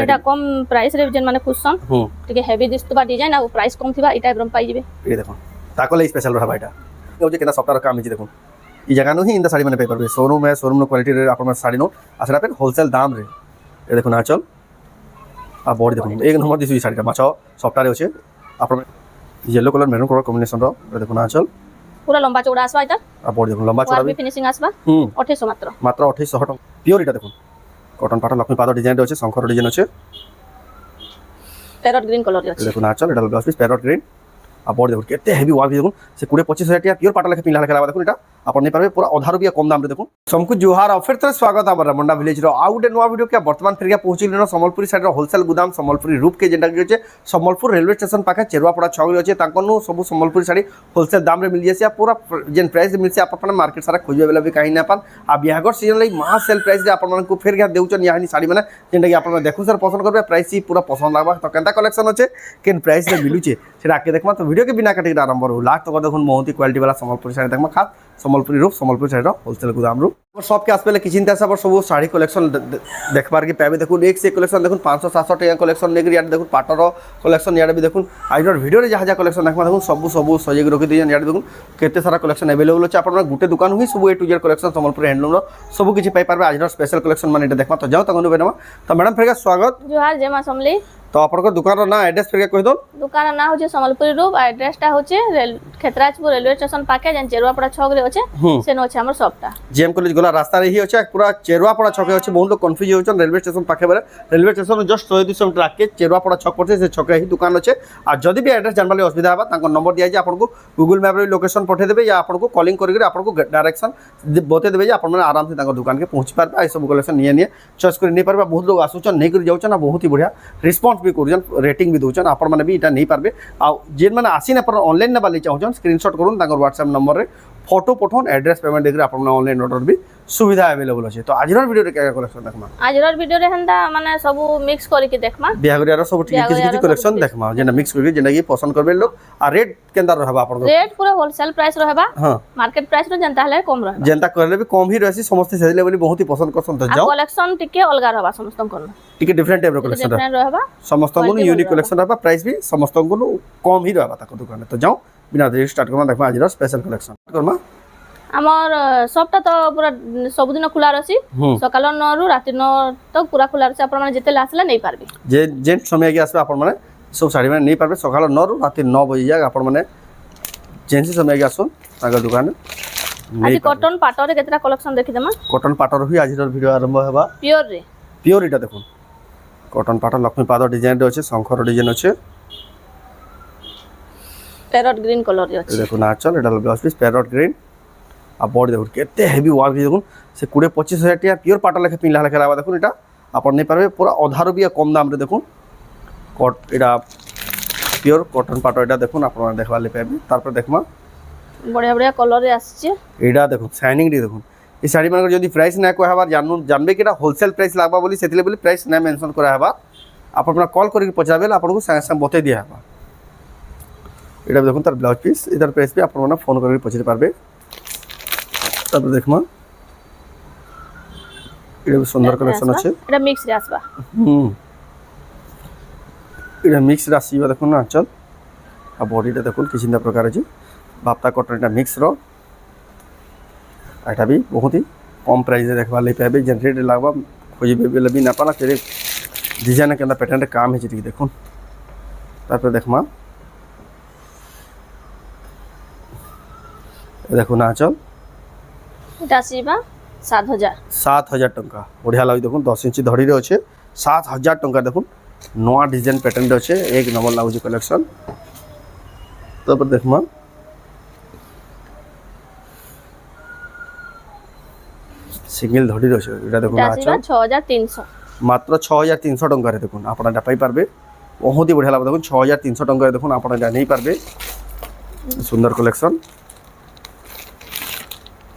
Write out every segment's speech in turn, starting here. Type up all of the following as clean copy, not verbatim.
এটা কম প্রাইস রে যেন মানে কুশন টিকে হেভি দিস্তবা ডিজাইন আর প্রাইস কম থিবা এটা একদম পাই যাবে এই দেখুন তাকলে স্পেশাল রহবা এটা যে কেনা সপ্তাহর কাম ହେଇଛି দেখুন এই জায়গা হি ইন্দা শাড়ি মানে পাই পারবে শোরুম है शोरूम नो क्वालिटी रे आपन शाड़ी नो আসলে আপনি হোলসেল দাম রে এই দেখুন আঁচল আর বডি দেখুন এক নম্বর দিছি শাড়িটা মাছ সপ্তাহে আছে আপনার yellow colour maroon colour combination रो देखुन आंचल पूरा लंबा चौड़ा आसबा এটা আর বডি দেখুন লম্বা চড়া भी फिनिशिंग आसबा 2800 মাত্র মাত্র 2800 টাকা পিওর এটা দেখুন কটন পাটন লক্ষ্মী পাদ ডিজাইন আছে শঙ্কর ডিজাইন আছে প্যারট গ্রিন কলর আছে দেখুন আঁচল এটা ব্লাউজ পিস প্যারট গ্রিন আর বডি দেখুন কেতে হেভি ওয়ার্ক দেখুন সে 20-25 টাকা পিওর পাটা লেখা পিলা লেখা দেখুন এটা আপনি नहीं पारबे पूरा अधा रुपया कम दाम रे देखुन समकु जुहार और फिर तरह स्वागत है रमंडा विलेज रो आउट एंड नवा वीडियो के वर्तमान फिर पहुंचिल सम्बलपुरी साइड रो होलसेल गुदाम सम्बलपुरी रूप के जेंटा कि सम्बलपुर रेलवे स्टेशन पाखे चेरुआपड़ा छक रे अछि तांकनु सब सम्बलपुरी साड़ी होलसेल दाम रे मिल जेसी पूरा जेन प्राइस मिलसे अपन मार्केट सारा खोजबे बेला भी कहीं ना पान आ बिहागर सीजन लई महा सेल प्राइस रे अपन को फिर क्या देउचन यानी साड़ी माने जेंटा कि अपन देखु सर पसंद करबे प्राइस ही पूरा पसंद लागबा तो केनता कलेक्शन अछि केन प्राइस रे मिलुचे सेटा आके देखमा तो वीडियो के बिना काटी आरंभ हो लास्ट तक देखुन बहुत ही क्वालिटी वाला सम्बलपुरी साड़ी देखमा खास सम्बलपुरी रूप सम्बलपुरी साड़ी होलसेल गुदाम रूप सब के आसपे कि चिंता सब सब साड़ी कलेक्शन देखबार के पाबे देखुन एक से कलेक्शन देखुन 500-700 टका कलेक्शन लेकर यार देखुन पाटर कलेक्शन यार भी देखुन आज वीडियो रे जहाँ जहाँ कलेक्शन देखमा देखुन सब सब सजेक रखी दी यार देखुन केते सारा कलेक्शन अवेलेबल अछि आपन गुटे दुकान हुई सब A to Z collection Sambalpur handloom रो सब किछि पाई पारबे आज स्पेशल कलेक्शन माने एटा देखमा तो जाओ तंगनु बेनमा तो मैडम फिर स्वागत जोहार जय मां समली तो आपन दुकान रो ना एड्रेस फिर कहि दो दुकान ना होचे सम्बलपुरी रूप एड्रेस टा होचे खेतराजपुर रेलवे स्टेशन पाके जन चेरुआपड़ा छक रे होचे से नो होचे हमर शॉप टा जेएम कॉलेज गला रास्ता रे ही होचे पूरा चेरुआपड़ा छक होचे बहुत लोग कंफ्यूज होचन रेलवे स्टेशन पाके बारे रेलवे स्टेशन जस्ट 100-200 मीटर आके चेरुआपड़ा छक पड़े से छक ही दुकान होचे आ जदी भी एड्रेस जानबाले असुविधा होबा तांको नंबर दिया जे आपन को गूगल मैप रे लोकेशन पठे देबे या आपन को कॉलिंग करके आपन को डायरेक्शन बते देबे जे आपन माने आराम से तांको दुकान के पहुंच पारबे आ सब कलेक्शन निये चॉइस कर नहीं पारबे बहुत लोग आसुचन नहीं कर जाउचन बहुत ही बढ़िया रिस्पांस भी करजन रेटिंग भी दोचन आपण माने भी इटा नहीं पारबे आ जेन माने आसीन अपन ऑनलाइन ना बाली चाहउचन स्क्रीनशॉट करून तांकर WhatsApp नंबर रे फोटो पठोन एड्रेस पेमेंट देकर आपण ऑनलाइन ऑर्डर भी सुविधा अवेलेबल अछि तो आजर वीडियो रे क्या कलेक्शन देखमा आजर वीडियो रे हंदा माने सब मिक्स करि के देखमा बिहागरिया रो सब किछि कलेक्शन देखमा जेना मिक्स करके जेना कि पसंद करबे लोग आ रेट केंदा रहबा आपण रेट पूरा होलसेल प्राइस रहबा हां मार्केट प्राइस रो जनता हले कम रहबा जनता करले भी कम ही रहसी समस्त से लेवल बहुत ही पसंद करसन तो जाओ कलेक्शन टिके अलगा रहबा समस्त को टिके डिफरेंट टाइप रो कलेक्शन रहबा समस्त को यूनिक कलेक्शन रहबा प्राइस भी समस्त को कम ही रहबा ताको दुकान तो जाओ बिना देरी स्टार्ट करना देखबा आज रो स्पेशल कलेक्शन करमा আমার সবটা তো পুরা সবদিন খোলা রছি সকাল 9 রু রাতে 9 তক পুরা খোলা রছি আপন মানে যেতে আসলে নেই পারবে যে যে সময় আগে আসবে আপন মানে সব শাড়ি মানে নেই পারবে সকাল 9 রু রাতে 9 বজে যাক আপন মানে যেন সময় আগে আসুন তাগা দোকানে আজি কটন পাটরে কেতরা কালেকশন দেখি দেমা কটন পাটর হুই আজির ভিডিও আরম্ভ হেবা পিওর এটা দেখুন কটন পাটর লক্ষ্মী পাদ ডিজাইন রে আছে শঙ্কর ডিজাইন আছে প্যারট গ্রিন কলর রে আছে দেখুন আঁচল এটা ব্লাউজ পিস প্যারট গ্রিন आ बॉडी देखो केते हेवी वर्क देखो से 20-25 हजार टका प्योर पाटा लेखा पिला लेखा लाबा देखो एटा अपन नहीं पारबे पूरा आधा रुपया कम दाम रे देखो कट एटा प्योर कॉटन पाटा एटा देखो अपन देखबा ले पाबे तार पर देखमा बढ़िया बढ़िया कलर रे आछे एटा देखो शाइनिंग रे देखो ई साड़ी मानकर जदी प्राइस ना कहबा जानबे कि एटा होलसेल प्राइस लागबा बोली सेतिले बोली प्राइस ना मेंशन करा हेबा अपन कॉल करके पचाबे अपन को संगे संगे बते दिया हेबा एटा देखो तार ब्लाउज पीस इधर प्राइस पे अपन फोन करके पचारे पारबे तब देखमा एटा सुंदर कलेक्शन আছে এটা মিক্স রে আসবা এটা মিক্স রাশি দেখুন না চল আর বডিটা দেখুন কিছিনা প্রকার আছে বাপতা কটন এটা মিক্স র এটা भी बहुत ही कम प्राइस रे देखबा ले पाबे जेन रेट लागबा खोजबे बेले भी ना पाला तेरे डिजाइन के अंदर पैटर्न काम है जी देखुन तारपर देखमा देखुन ना चल এটা আসিবা 7000 टंका बढ़िया लगे देखुन 10 इंच धड़ी रे अच्छे 7000 टंका देखुन नवा डिजाइन पैटर्न रे अच्छे एक नंबर लागु कलेक्शन तब देखमा सिंगल धड़ी रे अच्छे एटा देखुन अच्छा 6300 मात्र 6300 टंका रे देखुन आपण एटा पाई पारबे बहुत ही बढ़िया लाग देखुन 6300 टंका रे देखुन आपण एटा नहीं पारबे सुंदर कलेक्शन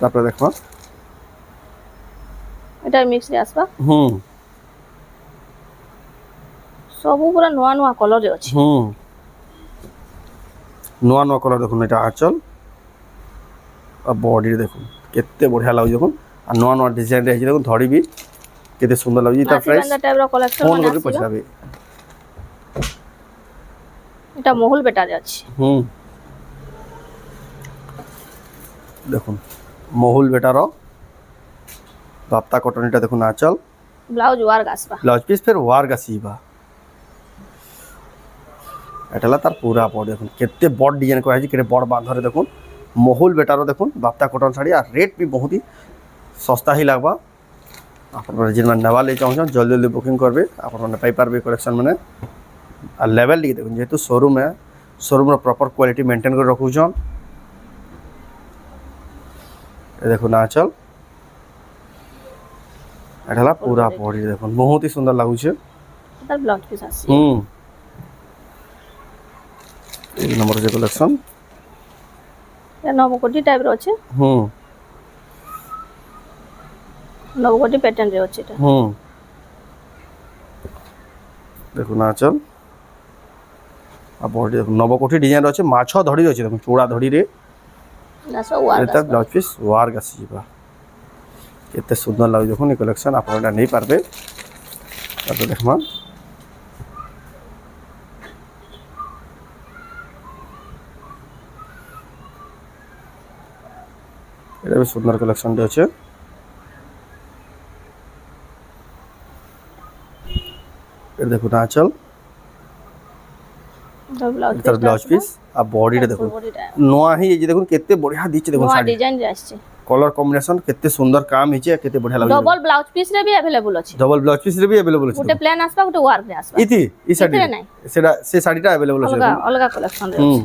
तापर देखमा এটা মিক্স রে আসবা সব পুরা নয়া নয়া কলর রে আছে নয়া নয়া কলর দেখুন এটা আঁচল আর বডি দেখুন কেতে बढ़िया লাগি দেখুন আর নয়া নয়া ডিজাইন রে আছে দেখুন ধড়ি भी କେତେ ସୁନ୍ଦର ଲାଗୁଛି ତାର ପ୍ରାଇସ୍ ମାଛିବାନ୍ଧା ଟାଇପର କଲେକ୍ସନ ଫୋନ ମାନେ କରିକି ଆସିବ ପଚାରିବେ। এটা মহুল বেটারে ଅଛି দেখুন মহুল বেটার বাপ্তা কটনটা দেখুন আঁচল ব্লাউজ ওয়ার্ক আসবা ব্লাউজ পিস ফের ওয়ার্ক আসিবা এটা হলো তার পুরা বড় দেখুন কেতে বড় ডিজাইন করা হয়েছে কেতে বড় বাঁধরে দেখুন মহুল বেটার দেখুন বাপ্তা কটন শাড়ি আর রেট भी बहुत ही সস্তা হি লাগবা আপনারা যেন নেওয়া লাগে চাহুন জলদি জলদি বুকিং করবে আপনারা পাই পারবে কালেকশন মানে আর লেভেল দিয়ে দেখুন যেহেতু শোরুম है শোরুম র প্রপার কোয়ালিটি মেনটেন করে রাখুছন ये देखो आंचल এটা হলো পুরা বডি দেখুন বহুত হি সুন্দর লাগুছে তার ব্লাউজ পিস আছে एक नंबर যে কালেকশন এটা নবকোটি টাইপর আছে নবকোটি প্যাটার্ন রে আছে এটা দেখুন আঁচল আর বডি দেখুন নবকোটি ডিজাইন আছে মাছ ধড়ি আছে দেখুন চূড়া ধড়ি রে নাসা ওয়ার্ক এটা ব্লাউজ পিস ওয়ার্ক আসিবা কেতে সুন্দর লাগুছে দেখুন এই কালেকশন আপনারা নেই পারবে তারপর দেখমা এটা বেশ সুন্দর কালেকশনটা আছে এটা দেখুন আঁচল তার ব্লাউজ পিস আর বডিটা দেখুন নোয়া হি এই যে দেখুন কেতে বঢ়িয়া দিচ্ছে দেখুন নয়া শাড়ি ডিজাইন রে আসছে কলর কম্বিনেশন কেতে সুন্দর কাম হিছে কেতে বঢ়িয়া লাগুছে ডবল ব্লাউজ পিস রে বি अवेलेबल আছে ডবল ব্লাউজ পিস রে भी अवेलेबल আছে গোটে প্লেন আসবা গোটে ওয়ার্ক রে আসবা ইতি এই শাড়ি এଥିରେ ନାହିଁ। সেটা সে শাড়িটা अवेलेबल আছে অলগা অলগা কালেকশন রে হুম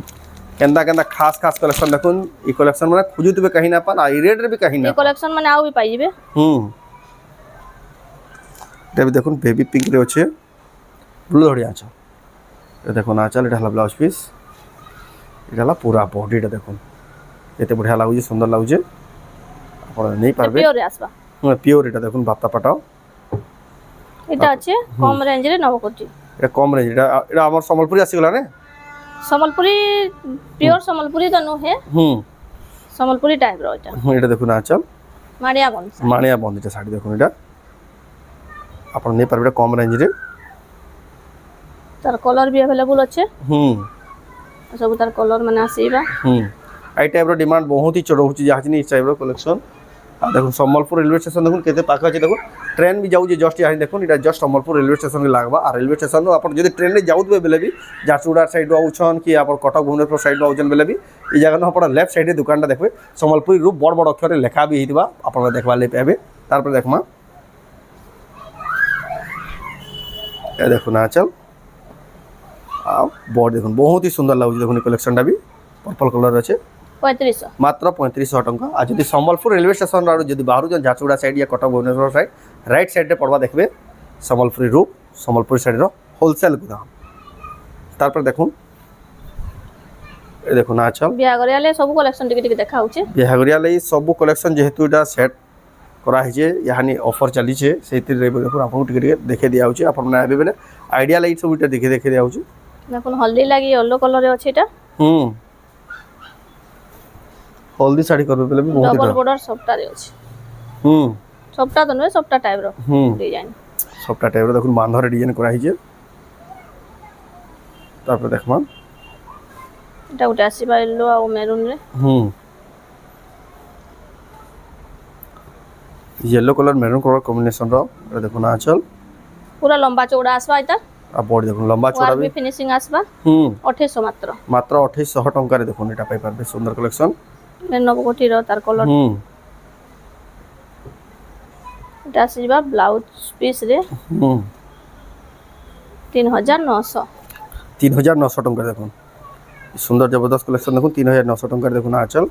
কেন্দা কেন্দা খাস খাস কালেকশন দেখুন এই কালেকশন মানে খুঁজুতবে কাহি না পান আর এই রেট রে भी কাহি না এই কালেকশন মানে আও বি পাইবে হুম এটা भी দেখুন বেবি পিঙ্ক রে আছে ব্লু ধড়ি আছে এটা দেখুন আঁচল এটা হলো ব্লাউজ পিস এটা হলো পুরা বডিটা দেখুন এতে বঢ়িয়া লাগুছে সুন্দর লাগুছে আপনারা নেই পারবে পিওর রে আসবা পিওর এটা দেখুন বাপ্তা পাটাও এটা আছে কম রেঞ্জ রে নবকোটি এটা কম রেঞ্জ এটা এটা আমার সম্বলপুরি আসিগলা না সম্বলপুরি পিওর সম্বলপুরি তো নুহে হুম সম্বলপুরি টাইপর এটা এটা দেখুন আঁচল মাড়িয়া বনসা মানিয়া বন্দিটা শাড়ি দেখুন এটা আপনারা নেই পারবে এটা কম রেঞ্জ রে তার কলর বি अवेलेबल আছে হুম सब तार कलर মানে আসিবা হুম এই টাইপর ডিমান্ড বহুত হি রହୁଛି ଯାହା ଚିନି টাইপর কলেকশন আর দেখুন সম্বলপুর রেলওয়ে স্টেশন দেখুন কেতে পাখা আছে দেখুন ট্রেন भी যাଉଛି জস্ট ইয়াহি দেখুন এটা জস্ট সম্বলপুর রেলওয়ে স্টেশন লাগবা আর রেলওয়ে স্টেশন আপন যদি ট্রেন রে যাউতবে বেলে भी ঝারସୁଗୁଡ଼ା সাইড ରୁ আউছন কি আপন কটক ভুবনেশ্বর সাইড ରୁ আউছন বেলে भी এই জায়গা ন আপন লেফট সাইড রে দোকানটা দেখবে সম্বলপুরি রূপ বড় বড় অক্ষরে লেখা भी ହେଇଥିବା আপনারা দেখবা লে পাবে তারপর দেখমা এই দেখুন আঁচল আর বডি দেখুন বহুত হি সুন্দর লাগুছে দেখুন এই কালেকশনটা भी पर्पल कलर আছে 3500 मात्र 3500 टंका आ जदि संबलपुर रेलवे स्टेशन रो जदि बाहर जन झारसुगुड़ा साइड या Cuttack Bhubaneswar side right side रे पड़वा देखबे संबलपुरी रूप संबलपुरी साइड रो होलसेल गोदाम तारपर देखुन ए देखुन आछल বিয়াগরিয়ালে সব কালেকশন টিকে টিকে দেখা হচ্ছে बिहागरिया लई सब कलेक्शन जेहेतु इटा सेट करा हिजे यानी ऑफर चली छे सेतिर रे देखुन आपन टिके टिके देखे दिया होचे आपन ना आबे बेले आइडिया लई सब इटा देखे दिया होचे দেখুন হলদি লাগি येलो कलर रे আছে এটা हल्दी शाड़ी करबे बेले भी बहुत डबल इटा बॉर्डर सबटा रे আছে हम्म सबटा তো নয় सबटा टाइप रो डिजाइन सबटा टाइप रो देखुन बांधरे डिजाइन करा हिजे तारपर देखमा এটা উঠে আসিবা येलो আর মেরুন রে yellow colour maroon colour combination रो এটা দেখুন আঁচল পুরা লম্বা চৌড়া আসবা এটা আর বডি দেখুন লম্বা চওড়া ওয়ার্ক भी বি ফিনিশিং আসবা 2800 মাত্র মাত্র 2800 টাকারে দেখুন এটা পাই পারবে সুন্দর কালেকশন নবকোটি র তার কলর এটা আসিবা ব্লাউজ পিস রে 3900 3900 টাকা দেখুন সুন্দর জবরদস্ত কালেকশন দেখুন 3900 টাকারে দেখুন আঁচল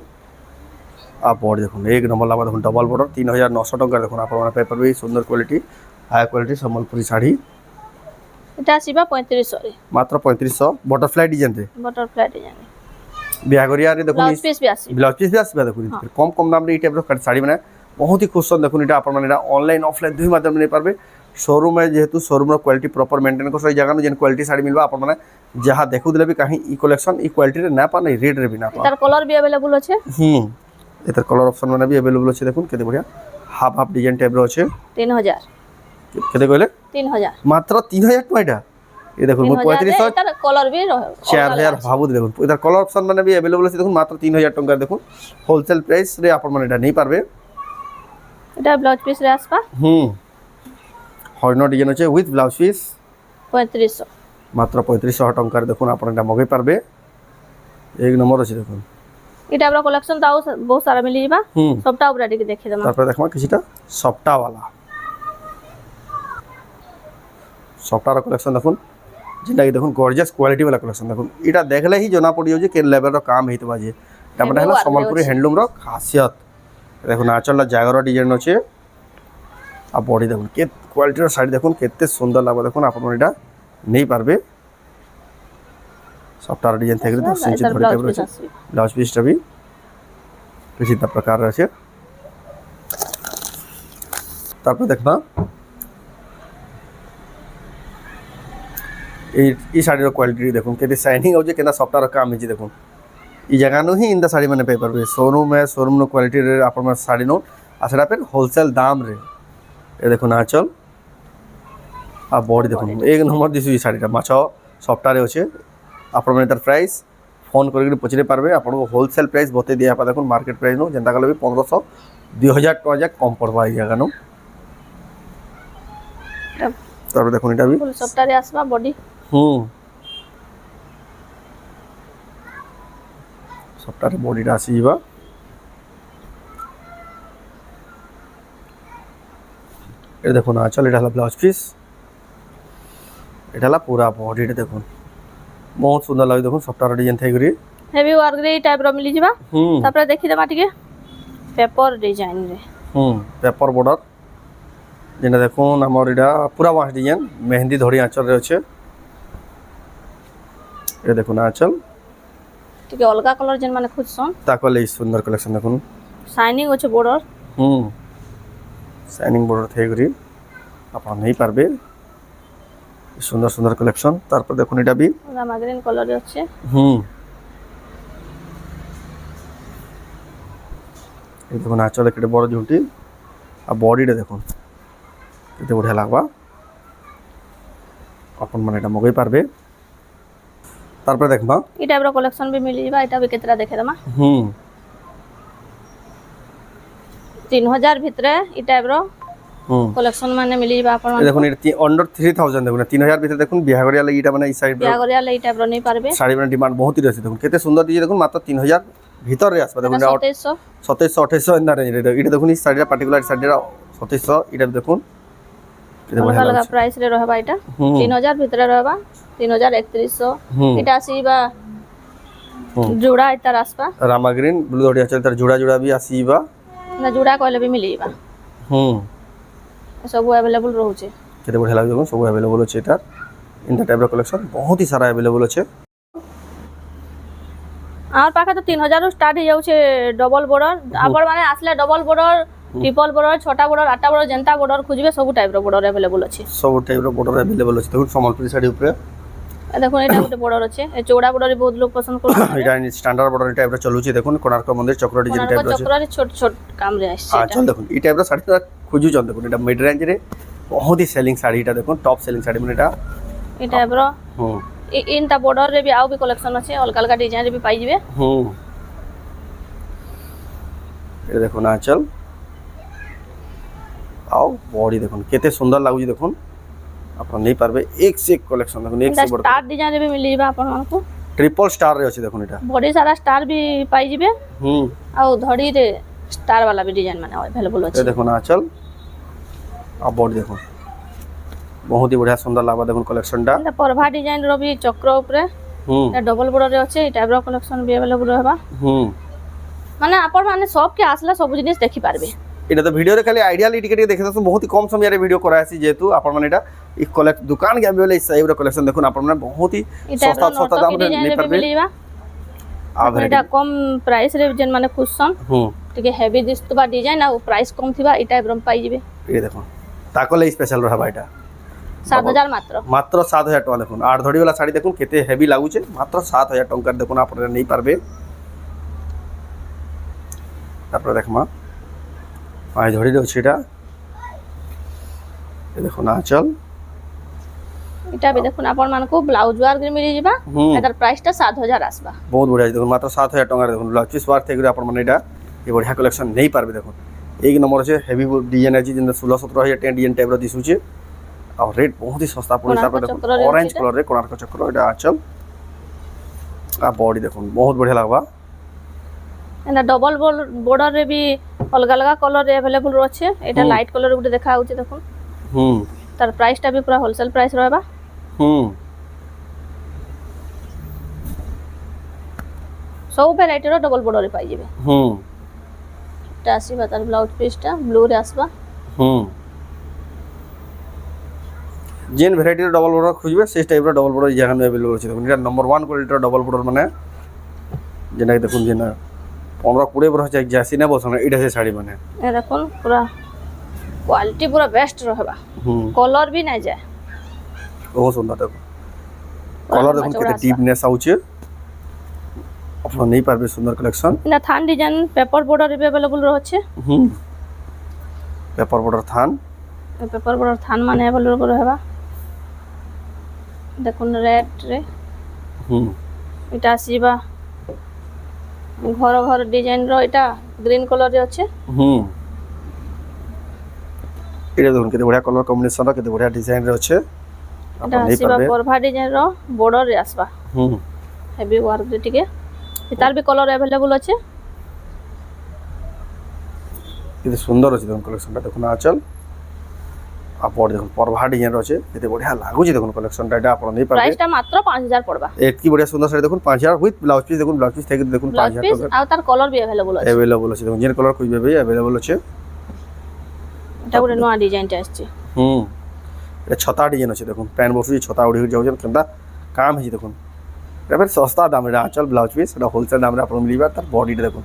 আর বডি দেখুন এক নম্বর লাগা দেখুন ডবল বর্ডর 3900 টাকা দেখুন আপনারা পাই পারবে সুন্দর quality high quality Sambalpuri sari এটা আসিবা 3500 রে মাত্র 3500 বাটারফ্লাই ডিজাইন রে বাটারফ্লাই ডিজাইন বিহাগরিয়া রে দেখুন ব্লাউজ পিস বি আসিবা ब्लाउज पीस भी आसबा देखुन कम कम दाम रे ई टाइप रो साड़ी माने बहुत ही खुश देखुन এটা आपन माने ऑनलाइन ऑफलाइन दुई माध्यम नै पारबे शोरूम में जेहेतु शोरूम रो क्वालिटी प्रॉपर मेंटेन को सही जगह में जेन क्वालिटी साड़ी मिलबा आपन माने जहां देखु दिले भी कहीं ई कलेक्शन ई क्वालिटी रे ना पा नै रेट रे भी ना पा তার কলর বি अवेलेबल আছে एतर कलर ऑप्शन माने भी अवेलेबल আছে দেখুন কেতে बढ़िया हाफ हाफ डिजाइन टाइप रो আছে 3000 কেতে কইলে 3000 মাত্র 3000 টাকা এটা এই দেখুন 3500 এটার কলর বি 4000 ভাবু দেখুন এটার কলর অপশন মানে বি अवेलेबल আছে দেখুন মাত্র 3000 টাকা দেখুন হোলসেল প্রাইস রে আপন মানে এটা নেই পারবে এটা ব্লাউজ পিস রে আসবা হর্ন ডিজাইন আছে উইথ ব্লাউজ পিস 3500 মাত্র 3500 টাকার দেখুন আপন এটা মগাই পারবে এক নম্বর আছে দেখুন এটা আমরা কালেকশন তাও বহুত সারা মিলি যাবা সবটা উপরে দিকে দেখে দেবা তারপরে দেখবা কিছুটা সফটা वाला সফটার কালেকশন দেখুন যেটা কি দেখুন গর্জিয়াস কোয়ালিটি वाला কালেকশন দেখুন এটা দেখলে হি জনা পড়িও যে কে লেভেল র কাম হেইতবা যে এটা মানে হলা সম্বলপুরি হ্যান্ডলুম র খাসিয়ত দেখুন আঁচলটা জাগর ডিজাইন আছে আর বডি দেখুন কে কোয়ালিটির শাড়ি দেখুন কেতে সুন্দর লাগবে দেখুন আপন এটা নেই পারবে সফটার ডিজাইন থেকে 10 ইঞ্চি ধরে টাইপ রয়েছে ব্লাউজ পিসটা भी किसी प्रकार আছে তারপর দেখবা এই শাড়ির কোয়ালিটি দেখুন কেতে শাইনিং হচ্ছে কেনা সফটার কাম হচ্ছে দেখুন এই জায়গানো হি ইন্দা শাড়ি মানে পেপার বে শোরুম নো কোয়ালিটি রে আপন শাড়ি নো আসলে আপের হোলসেল দাম রে এ দেখুন আঁচল আর বডি দেখুন এক নম্বর দিছি এই শাড়িটা মাছ সফটারে আছে আপন মানে তার প্রাইস ফোন করে পচারে পারবে আপনার হোলসেল প্রাইস বতে দিয়া পা দেখুন মার্কেট প্রাইস নো যেটা গেলে 1500 2000 টাকা কম পড়বা এই জায়গা নো তারপর দেখুন এটা ফুল সফটারে আসবা বডি সফটারে বডিটা আসিবা এটা দেখুন আঁচল এটা হলো ব্লাউজ পিস এটা হলো পুরা বডিটা দেখুন बहुत सुंदर লাগে দেখুন সফটার ডিজাইন থাই করি হেভি ওয়ার্ক রে টাইপ র মিলি যাবা তারপরে দেখি দেবা টিকে পেপার ডিজাইন রে পেপার বর্ডার যেটা দেখুন আমার এটা পুরা ওয়াশ ডিজাইন মেহেন্দি ধরি আঁচল রে আছে এই দেখুন আঁচল টিকে অলগা কালার যেন মানে খুঁজছন তাকলে এই সুন্দর কালেকশন দেখুন শাইনিং আছে বর্ডার শাইনিং বর্ডার থাই করি আপন নেই পারবে সুন্দর সুন্দর কালেকশন তারপর দেখুন এটা भी রামা গ্রিন কালারে আছে এই দেখুন আঁচলে কেটে বড় ঝুঁটি আর বডিটা দেখুন এতে বড়িয়া লাগবা আপন মানে এটা মগাই পারবে তারপরে দেখবা এই টাইপ র কালেকশন भी মিলি যাবা এটা भी কেতরা দেখে দমা 3000 ভিতরে এই টাইপ র কালেকশন মানে মিলি যাবা আপন দেখুন এটা अंडर 3000 দেখুন 3000 ভিতরে দেখুন বিয়াগরিয়া লাগি এটা মানে এই সাইড বিয়াগরিয়া লাগি টাইপ র নেই পারবে শাড়ি মানে ডিমান্ড বহুত ই রয়েছে দেখুন কেতে সুন্দর দিয়ে দেখুন মাত্র 3000 ভিতরে আসবে দেখুন 2700 2700 এন্ডা রেঞ্জ এটা দেখুন এই শাড়িটা পার্টিকুলার শাড়িটা 2700 এটা দেখুন अलग प्राइस रे रहबा এটা 3000 ভিতরে रहबा 3100 এটা আসিবা জোড়া এটার আসবা রামা গ্রিন ব্লু ধড়িয়া চল তার জোড়া জোড়া भी আসিবা না জোড়া কইলে भी মিলিবা सब अवेलेबल रहउचे কেতে বড় লাগে দেখুন সব अवेलेबल আছে এটা ইনটা টাইপ এর কালেকশন বহুত ই সারা अवेलेबल আছে আর পাখা তো 3000 স্টার্ট হই যাচ্ছে ডবল বর্ডার আপর মানে আসলে ডবল বর্ডার ট্রিপল বর্ডার ছোটা বর্ডার আটা বর্ডার জেন্তা বর্ডার খুঁজবে সব টাইপ র বর্ডার अवेलेबल আছে সব টাইপ র বর্ডার अवेलेबल আছে দেখুন সম্বলপুরি শাড়ি উপরে দেখুন এটা একটা বর্ডার আছে এই চৌড়া বর্ডারে বহুত লোক পছন্দ করে এটা স্ট্যান্ডার্ড বর্ডার টাইপ র চলুছে দেখুন কোণার্ক মন্দির চক্র ডিজাইন টাইপ আছে চক্ররে ছোট ছোট কাম রে আসছে আচ্ছা দেখুন এই টাইপ র শাড়িটা খুঁজু চল দেখুন এটা মিড রেঞ্জ রে बहुत ही सेलिंग साड़ी এটা দেখুন টপ সেলিং শাড়ি মানে এটা এটা ব্রো ইনটা বর্ডার রে भी आउ भी कलेक्शन আছে অলগা অলগা ডিজাইন রে भी পাই যাবে এটা দেখুন আঁচল আও বডি দেখুন কেতে সুন্দর লাগুজি দেখুন আপন নেই পারবে এক से एक कलेक्शन দেখুন এক से বড় স্টার ডিজাইন রে भी মিলি যাবে আপন মানকু ट्रिपल स्टार रे আছে দেখুন এটা বডি সারা স্টার भी পাই যাবে আও ধড়ি রে স্টার वाला भी डिजाइन মানে अवेलेबल আছে এই দেখুন আঁচল আর বডি দেখুন বহুত হি বড়িয়া সুন্দর লাগবা দেখুন কালেকশনটা এটা পরভা ডিজাইন র भी চক্র উপরে এটা ডবল বর্ডার রে আছে এই টাইপ র কালেকশন भी अवेलेबल रहबा মানে আপন মানে সব কে আসলে সব জিনিস দেখি পারবে এটা তো ভিডিও রে খালি আইডিয়ালি টিকেট দেখে তো বহুত কম সময় রে ভিডিও করা আছে যেহেতু আপন মানে এটা এই কলেক্ট দোকান কে বলে এই সাইবর কালেকশন দেখুন আপন মানে বহুত হি সস্তা সস্তা দাম রে নেই পারবে এটা কম প্রাইস রে যেন মানে খুশন টিকে হেভি দিস্তবা ডিজাইন আর প্রাইস কম থিবা এই টাইপ র পাই যাবে এই দেখুন তাকলে স্পেশাল রহবা এটা 7000 মাত্র মাত্র 7000 টাকা দেখুন আর ধড়ি वाला শাড়ি দেখুন কেতে হেভি লাগুছে মাত্র 7000 টাকার দেখুন আপনারা নেই পারবে তারপরে দেখমা আই ধড়ি আছে এটা দেখুন আঁচল এটা বি দেখুন আপন মানকু ব্লাউজ ওয়ার্ক রে মিলি যিবা এটার প্রাইসটা 7000 আসবা বহুত বঢ়িয়া দেখুন মাত্র 7000 টাকার দেখুন ব্লাউজ পিস ওয়ার্ক থেকে আপন মানে এটা এই বঢ়িয়া কলেকশন নেই পারবে দেখুন एक नंबर আছে হেভি ডিজাইন আছে যেটা 16-17 হাজার ডিজাইন টাইপর দিশুছে আর রেট বহুত হি সস্তা পড়ে তারপর দেখুন অরেঞ্জ কালার রে কোণার্ক চক্র এটা আঁচল আর বডি দেখুন বহুত বঢ়িয়া লাগবা এটা ডবল বর্ডার রে বি অলগা অলগা কলর রে अवेलेबल রছে এটা লাইট কলর গুটি দেখা হচ্ছে দেখুন তার প্রাইসটা বি পুরা হোলসেল প্রাইস রহবা সব ভ্যারাইটির ডবল বর্ডার রে পাই যাবে এটা আসিবা তার ব্লাউজ পিসটা ব্লু রে আসবা जेन ভ্যারাইটির ডবল বর্ডার খুঁজবে সেই টাইপের ডবল বর্ডার যেখানে अवेलेबल আছে দেখুন এটা নম্বর 1 কোয়ালিটির ডবল বর্ডার মানে যেটা দেখুন যেনা 15-20 বছর যাই যাসি না বসনা এটা সে শাড়ি মানে এ দেখুন পুরা কোয়ালিটি পুরা বেস্ট রহবা কলর भी না যায় बहुत सुंदर देखो कलर देखो केते डीपनेस आउचे अपन नहीं पारबे सुंदर कलेक्शन ना थान डिजाइन पेपर बॉर्डर भी अवेलेबल रहছে पेपर बॉर्डर थान पेपर बॉर्डर थान माने अवेलेबल रहबा দেখুন রেড রে এটা আসিবা ঘর ঘর ডিজাইন র এটা গ্রিন কলর রে আছে এটা দেখুন কেতে বড়িয়া কলর কম্বিনেশন র কেতে বড়িয়া ডিজাইন রে আছে এটা আসিবা পরভা ডিজাইন র বর্ডর রে আসবা হেভি ওয়ার্ক রে টিকে এটার भी কলর अवेलेबल আছে কেতে সুন্দর আছে দেখুন কালেকশনটা দেখুন আঁচল আপর দেখুন পরভা ডিজাইন আছে কেতে বড়িয়া লাগুছে দেখুন কালেকশনটা এটা আপন নেই পারবে প্রাইসটা মাত্র 5000 পড়বা এতকি বড়িয়া সুন্দর শাড়ি দেখুন 5000 উইথ ব্লাউজ পিস দেখুন ব্লাউজ পিস থেকে দেখুন 5000 টাকা আর তার কলর भी अवेलेबल আছে अवेलेबल আছে দেখুন যেন কলর খুঁজবে ভাই अवेलेबल আছে এটা পুরো নয়া ডিজাইনটা আসছে এটা ছতা ডিজাইন আছে দেখুন প্যান্ট বসে ছতা উড়ি যাউছেন কেনটা কাম হইছে দেখুন এটা বেশ সস্তা দাম রে আঁচল ব্লাউজ পিস এটা হোলসেল দাম রে আপন মিলিবা তার বডিটা দেখুন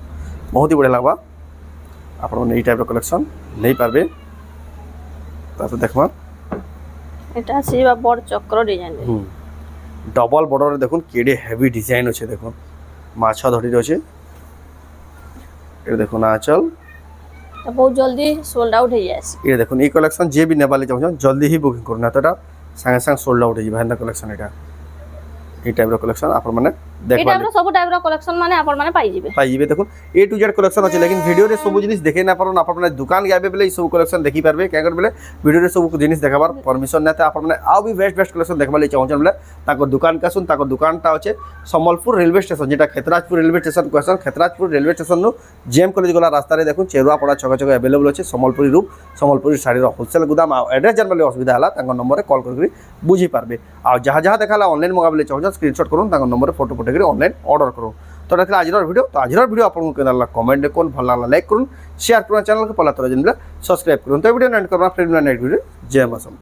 বহুত হি বড়িয়া লাগবা আপন এই টাইপের কালেকশন নেই পারবে তারপর দেখবা এটা আসিবা বড় চক্র ডিজাইন রে ডবল বর্ডার দেখুন কেডে হেভি ডিজাইন আছে দেখুন মাছা ধরি আছে এটা দেখুন আঁচল তো বহুত জলদি সোল্ড আউট হয়ে যাচ্ছে এটা দেখুন এই কালেকশন যে বি নেবালে চাহুন জলদি হি বুকিং করুন না তো এটা সাঙ্গে সাঙ্গে সোল্ড আউট হয়ে যাবে হেন্দা কালেকশন এটা এই টাইপের কালেকশন আপন মানে এটা আমরা সব টাইপের কালেকশন মানে আপন মানে পাই যাবে দেখুন A to Z কালেকশন আছে लेकिन ভিডিও রে সব জিনিস দেখে না পারন আপন মানে দোকান যাবে বলে এই সব কালেকশন দেখি পারবে কে করে বলে ভিডিও রে সব জিনিস দেখাবার পারমিশন নাতে আপন মানে আও বি বেস্ট কালেকশন দেখবালে চাহুন বলে তাকো দোকান কাসুন তাকো দোকানটা আছে সম্বলপুর রেলওয়ে স্টেশন যেটা খেতরাজপুর রেলওয়ে স্টেশন কোয়েশন খেতরাজপুর রেলওয়ে স্টেশন নু জেএম কলেজ গলা রাস্তারে দেখুন চেরুয়া পড়া ছকা ছকা अवेलेबल আছে সম্বলপুরি রূপ সম্বলপুরি শাড়ির হোলসেল গুদাম এড্রেস জানবালে অসুবিধা হলা তাঙ্ক নম্বরে কল করে বুঝি পারবে আর যাহা যাহা দেখালা অনলাইন মগাবলে চাহুন স্ক্রিনশট করুন তাঙ্ক নম্বরে ফটো পঠে করে অনলাইন অর্ডার করুন তো এটা আজর ভিডিও তো আজর ভিডিও আপনার কেন লাগলা কমেন্ট করুন ভালো লাগলা লাইক করুন শেয়ার করুন চ্যানেলকে পলা তোরা জানলে সাবস্ক্রাইব করুন তো ভিডিও এন্ড করবা ফ্রেন্ড নেক্সট ভিডিও জয় মাসম।